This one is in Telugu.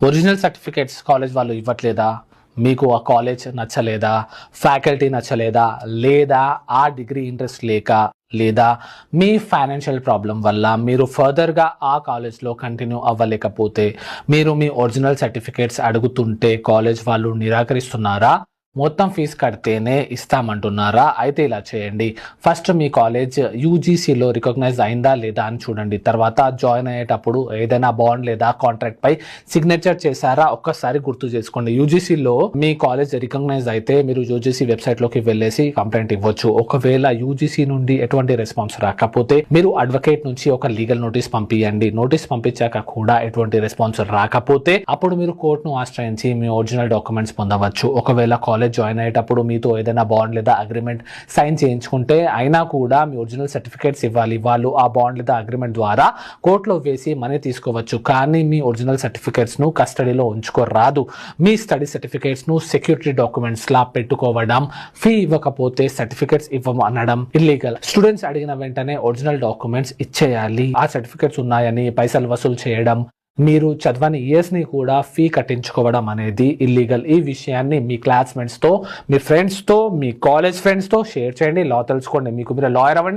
ఒరిజినల్ సర్టిఫికేట్స్ కాలేజ్ వాళ్ళు ఇవ్వట్లేదా? మీకు ఆ కాలేజ్ నచ్చలేదా? ఫ్యాకల్టీ నచ్చలేదా? లేదా ఆ డిగ్రీ ఇంట్రెస్ట్ లేక, లేదా మీ ఫైనాన్షియల్ ప్రాబ్లం వల్ల మీరు ఫర్దర్గా ఆ కాలేజ్లో కంటిన్యూ అవ్వలేకపోతే మీరు మీ ఒరిజినల్ సర్టిఫికేట్స్ అడుగుతుంటే కాలేజ్ వాళ్ళు నిరాకరిస్తున్నారా? మొత్తం ఫీజు కడితేనే ఇస్తామంటున్నారా? అయితే ఇలా చేయండి. ఫస్ట్ మీ కాలేజ్ యూజీసీలో రికగ్నైజ్ అయిందా లేదా అని చూడండి. తర్వాత జాయిన్ అయ్యేటప్పుడు ఏదైనా బాండ్ లేదా కాంట్రాక్ట్ పై సిగ్నేచర్ చేశారా ఒక్కసారి గుర్తు చేసుకోండి. యూజీసీలో మీ కాలేజ్ రికగ్నైజ్ అయితే మీరు యూజీసీ వెబ్సైట్లోకి వెళ్ళేసి కంప్లైంట్ ఇవ్వచ్చు. ఒకవేళ యూజీసీ నుండి ఎటువంటి రెస్పాన్స్ రాకపోతే మీరు అడ్వకేట్ నుంచి ఒక లీగల్ నోటీస్ పంపించండి. నోటీస్ పంపించాక కూడా ఎటువంటి రెస్పాన్స్ రాకపోతే అప్పుడు మీరు కోర్టును ఆశ్రయించి మీ ఒరిజినల్ డాక్యుమెంట్స్ పొందవచ్చు. ఒకవేళ కాలేజ్ జాయిన్ అయ్యేటప్పుడు మీతో ఏదైనా బాండ్ లేదా అగ్రిమెంట్ సైన్ చేయించుకుంటే అయినా కూడా మీ ఒరిజినల్ సర్టిఫికేట్స్ ఇవ్వాలి. వాళ్ళు ఆ బాండ్ లేదా అగ్రిమెంట్ ద్వారా కోర్టులో వేసి మనీ తీసుకోవచ్చు. కానీ మీ ఒరిజినల్ సర్టిఫికేట్స్ ను కస్టడీలో ఉంచుకోరాదు. మీ స్టడీ సర్టిఫికేట్స్ ను సెక్యూరిటీ డాక్యుమెంట్స్ లా పెట్టుకోవడం, ఫీ ఇవ్వకపోతే సర్టిఫికేట్స్ ఇవ్వమనడం ఇల్లీగల్. స్టూడెంట్స్ అడిగిన వెంటనే ఒరిజినల్ డాక్యుమెంట్స్ ఇచ్చేయాలి. ఆ సర్టిఫికేట్స్ ఉన్నాయని పైసలు వసూలు చేయడం, మీరు చదవని ఇయర్స్ని కూడా ఫీ కట్టించుకోవడం అనేది ఇల్లీగల్. ఈ విషయాన్ని మీ క్లాస్మేట్స్తో, మీ ఫ్రెండ్స్తో, మీ కాలేజ్ ఫ్రెండ్స్తో షేర్ చేయండి. లా తెలుసుకోండి. మీకు మీరు లాయర్ అవ్వండి.